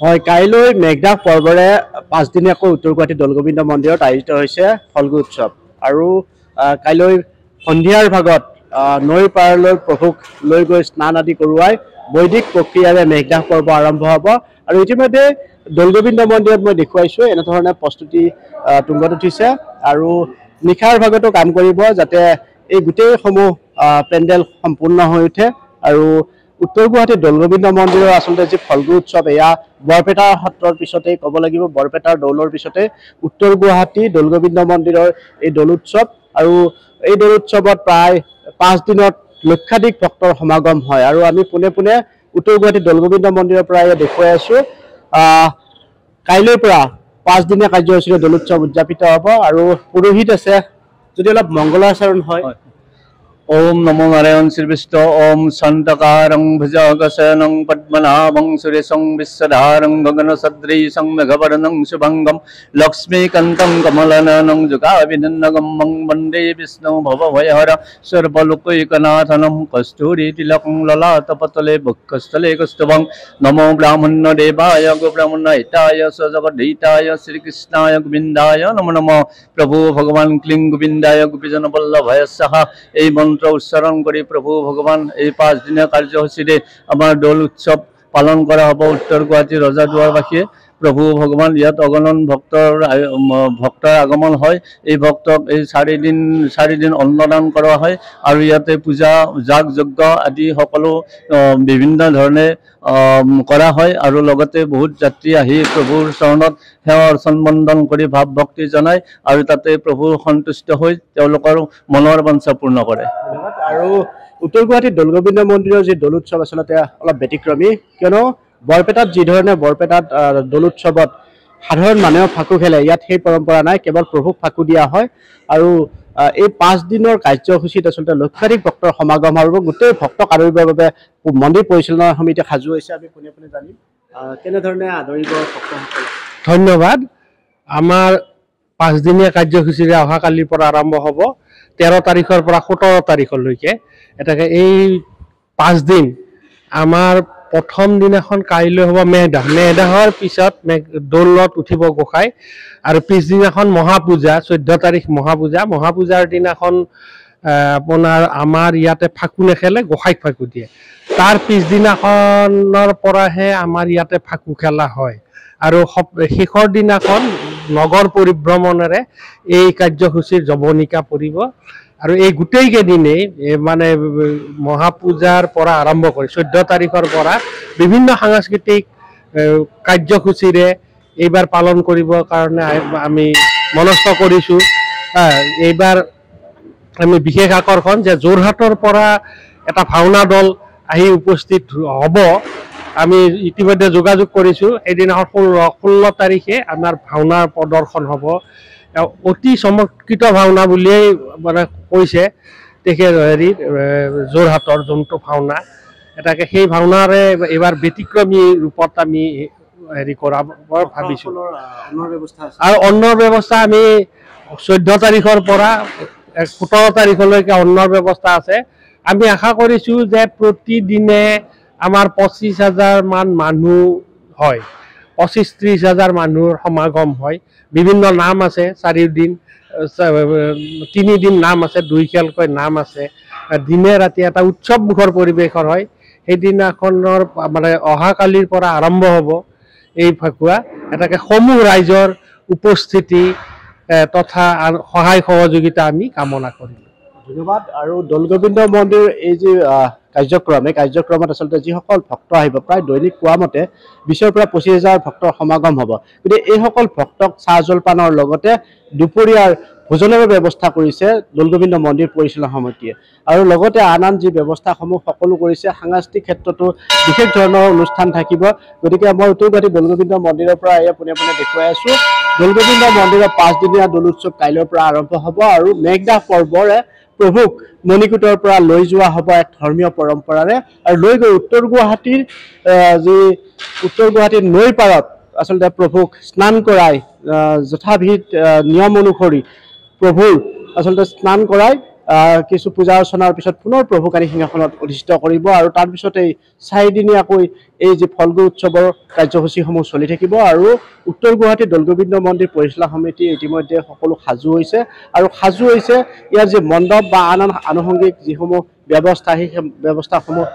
হয়, কাইলৈ মেঘদাহ পৰ্বৰে 5 দিনীয়াকৈ উত্তৰ গুৱাহাটী দৌলগোবিন্দ মন্দিৰত আয়োজিত হৈছে ফল্গু উৎসৱ। আৰু কাইলৈ সন্ধিয়াৰ ভাগত নৈৰ পাৰলৈ প্ৰভুক লৈ গৈ স্নান আদি কৰোৱাই বৈদিক প্ৰক্ৰিয়াৰে মেঘদাহ পৰ্ব আৰম্ভ হ'ব। আৰু ইতিমধ্যে দৌলগোবিন্দ মন্দিৰত মই দেখুৱাইছোঁ এনেধৰণে প্ৰস্তুতি তুংগত উঠিছে। আৰু নিশাৰ ভাগতো কাম কৰিব যাতে এই গোটেইসমূহ পেণ্ডেল সম্পূৰ্ণ হৈ উঠে। আৰু উত্তৰ গুৱাহাটী দৌলগোবিন্দ মন্দিৰৰ আচলতে যি ফল্গু উৎসৱ এয়া বৰপেটাৰ সত্ৰৰ পিছতেই ক'ব লাগিব, বৰপেটাৰ দৌলৰ পিছতে উত্তৰ গুৱাহাটী দৌলগোবিন্দ মন্দিৰৰ এই দৌল উৎসৱ। আৰু এই দৌল উৎসৱত প্ৰায় 5 দিনত লক্ষাধিক ভক্তৰ সমাগম হয়। আৰু আমি পোনে পোনে উত্তৰ গুৱাহাটী দৌলগোবিন্দ মন্দিৰৰ পৰা দেখুৱাই আছোঁ। কাইলৈৰ পৰা 5 দিনীয়া কাৰ্যসূচীৰে দৌল উৎসৱ উদযাপিত হ'ব। আৰু পুৰোহিত আছে, যদি অলপ মংগলাচৰণ হয়। ओम नमो नारायण श्री विष्णु ओम शांतकारं भुजगशयनं पद्मनाभं सुरेशं विश्वधारं गगनसदृशं मेघवर्णं शुभंगं लक्ष्मीकान्तं कमलनयनं जुगाभिनन्दनं वन्दे विष्णु भवभयहर सर्वलोकैकनाथनं कस्तूरीतिलकं ललाटपटले वक्षस्थले कौस्तुभं नमो ब्राह्मणदेवाय गोब्राह्मणहिताय सजगद्धिताय श्रीकृष्णाय गोविन्दाय नमो नमः। प्रभु भगवान क्लीं गोविन्दाय गोपीजनवल्लभाय सह এই মন্ত্র উচ্চারণ করে প্রভু ভগবান এই 5 দিনীয়া কাৰ্যসূচীৰে আমাৰ দৌল উৎসৱ পালন কৰা হ'ব উত্তৰ গুৱাহাটী ৰজাদুৱাৰবাসীয়ে। প্ৰভু ভগৱান ইয়াত অগণন ভক্তৰ আগমন হয়। এই ভক্তক এই 4 দিন অন্নদান কৰা হয়। আৰু ইয়াতে পূজা যাগ যজ্ঞ আদি সকলো বিভিন্ন ধৰণে কৰা হয়। আৰু লগতে বহুত যাত্ৰী আহি প্ৰভুৰ চৰণত সেৱা অৰ্চন বন্দন কৰি ভাৱ ভক্তি জনায় আৰু তাতে প্ৰভু সন্তুষ্ট হৈ তেওঁলোকৰ মনৰ বাঞ্ছা পূৰ্ণ কৰে। আৰু উত্তৰ গুৱাহাটী দৌলগোবিন্দ মন্দিৰৰ যি দৌল উৎসৱ আচলতে অলপ ব্যতিক্ৰমী, কিয়নো বৰপেটাত যি ধৰণে বৰপেটাত দৌল উৎসৱত সাধাৰণ মানুহে ফাকু খেলে, ইয়াত সেই পৰম্পৰা নাই, কেৱল প্ৰভুক ফাকু দিয়া হয়। আৰু এই 5 দিনৰ কাৰ্যসূচীত আচলতে লক্ষাধিক ভক্তৰ সমাগম আৰু গোটেই ভক্তক আদৰিবৰ বাবে মন্দিৰ পৰিচালনা সমিতি সাজু হৈছে। আমি পোনে পোনে জানিম কেনেধৰণে আদৰিব ভক্তসকলে। ধন্যবাদ। আমাৰ 5 দিনীয়া কাৰ্যসূচীৰে অহাকালিৰ পৰা আৰম্ভ হ'ব 13 তাৰিখৰ পৰা 17 তাৰিখলৈকে। এটাকে এই 5 দিন আমাৰ প্ৰথম দিনাখন কাইলৈ হ'ব মেঘদাহৰ পিছত দৌলত উঠিব গোসাঁই। আৰু পিছদিনাখন মহাপূজা, 14 তাৰিখ মহাপূজাৰ দিনাখন আপোনাৰ আমাৰ ইয়াতে ফাকু নেখেলে, গোসাঁইক ফাকু দিয়ে। তাৰ পিছদিনাখনৰ পৰাহে আমাৰ ইয়াতে ফাকু খেলা হয়। আৰু শেষৰ দিনাখন নগৰ পৰিভ্ৰমণেৰে এই কাৰ্যসূচীৰ জৱনিকা পৰিব। আৰু এই গোটেইকেইদিনেই মানে মহাপূজাৰ পৰা আৰম্ভ কৰি 14 তাৰিখৰ পৰা বিভিন্ন সাংস্কৃতিক কাৰ্যসূচীৰে এইবাৰ পালন কৰিবৰ কাৰণে আমি মনস্থ কৰিছোঁ। এইবাৰ আমি বিশেষ আকৰ্ষণ যে যোৰহাটৰ পৰা এটা ভাওনা দল আহি উপস্থিত হ'ব। আমি ইতিমধ্যে যোগাযোগ কৰিছোঁ। সেইদিনাখন 16 তাৰিখে আমাৰ ভাওনাৰ প্ৰদৰ্শন হ'ব। অতি চমৎকৃত ভাওনা বুলিয়েই মানে কৈছে তেখেত যোৰহাটৰ যোনটো ভাওনা, এটাকে সেই ভাওনাৰে এইবাৰ ব্যতিক্ৰমী ৰূপত আমি কৰাব ভাবিছোঁ। আৰু অন্নৰ ব্যৱস্থা আমি 14 তাৰিখৰ পৰা 17 তাৰিখলৈকে অন্নৰ ব্যৱস্থা আছে। আমি আশা কৰিছোঁ যে প্ৰতিদিনে আমাৰ 25,000 মান মানুহ হয়, 25-30 হাজাৰ মানুহৰ সমাগম হয়। বিভিন্ন নাম আছে, 4 দিন 3 দিন নাম আছে, 2 খেলকৈ নাম আছে। দিনে ৰাতি এটা উৎসৱমুখৰ পৰিৱেশৰ হয়। সেইদিনাখনৰ মানে অহাকালিৰ পৰা আৰম্ভ হ'ব এই ফাকুৱা। এটাকে সমূহ ৰাইজৰ উপস্থিতি তথা সহায় সহযোগিতা আমি কামনা কৰিম। ধন্যবাদ। আৰু দৌলগোবিন্দ মন্দিৰ এই যি কাৰ্যক্ৰম, এই কাৰ্যক্ৰমত আচলতে যিসকল ভক্ত আহিব, প্ৰায় দৈনিক কোৱা মতে 20,000 পৰা 25,000 ভক্তৰ সমাগম হ'ব। গতিকে এইসকল ভক্তক চাহ জলপানৰ লগতে দুপৰীয়াৰ ভোজনৰো ব্যৱস্থা কৰিছে দৌলগোবিন্দ মন্দিৰ পৰিচালনা সমিতিয়ে। আৰু লগতে আন যি ব্যৱস্থাসমূহ সকলো কৰিছে। সাংস্কৃতিক ক্ষেত্ৰতো বিশেষ ধৰণৰ অনুষ্ঠান থাকিব। গতিকে মই উত্তৰ গুৱাহাটী দৌলগোবিন্দ মন্দিৰৰ পৰা এয়া পোনে পোনে দেখুৱাই আছোঁ। দৌলগোবিন্দ মন্দিৰৰ 5 দিনীয়া দৌল উৎসৱ কাইলৈৰ পৰা আৰম্ভ হ'ব। আৰু মেঘদাহ পৰ্বৰে প্ৰভুক মণিকূটৰ পৰা লৈ যোৱা হ'ব এক ধৰ্মীয় পৰম্পৰাৰে। আৰু লৈ গৈ উত্তৰ গুৱাহাটীৰ নৈৰ পাৰত আচলতে প্ৰভুক স্নান কৰাই যথাবিধ নিয়ম অনুসৰি প্ৰভুৰ আচলতে স্নান কৰাই কিছু পূজা অৰ্চনাৰ পিছত পুনৰ প্ৰভুক আনি সিংহাসনত অধিষ্ঠিত কৰিব আৰু তাৰ পিছতে 4 দিনীয়াকৈ এই যে ফল্গু উৎসৱৰ কাৰ্যসূচীসমূহ চলি থাকিব আৰু উত্তৰ গুৱাহাটী দৌলগোবিন্দ মন্দিৰ পৰিচালনা সমিতি ইতিমধ্যে সকলো সাজু হৈছে আৰু সাজু হৈছে ইয়াৰ যে মণ্ডপ বা আন আনুষংগিক যিসমূহ ব্যৱস্থা সেই ব্যৱস্থাসমূহ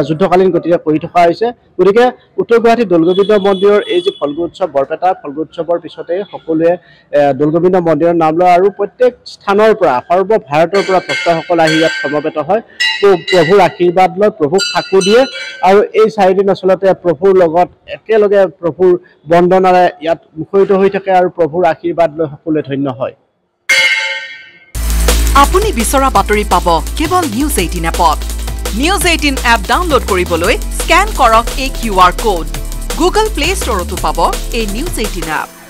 যুদ্ধকালীন গতিৰে কৰি থকা হৈছে গতিকে উত্তৰ গুৱাহাটী দৌলগোবিন্দ মন্দিৰৰ এই যে ফল্গু উৎসৱ বৰপেটা ফল্গু উৎসৱৰ পিছতে সকলোৱে দৌলগোবিন্দ মন্দিৰৰ নাম লয় আৰু প্ৰত্যেক স্থানৰ পৰা সৰ্বভাৰতৰ পৰা ভক্তসকল আহি ইয়াত সমবেত হয় প্ৰভুৰ আশীৰ্বাদ লয় প্ৰভুক সাকু দিয়ে আৰু এই 4 দিন আচলতে প্ৰভুৰ লগত একেলগে প্ৰভুৰ বন্দনাৰে ইয়াত মুখৰিত হৈ থাকে আৰু প্ৰভুৰ আশীৰ্বাদ লৈ সকলোৱে ধন্য হয় আপুনি বিচৰা বাতৰি পাব কেৱল নিউজ 18 এপত নিউজ 18 এপ ডাউনলোড কৰিবলৈ স্ক্যান কৰক এই QR কোড গুগল প্লে ষ্টৰতো পাব এই নিউজ 18 এপ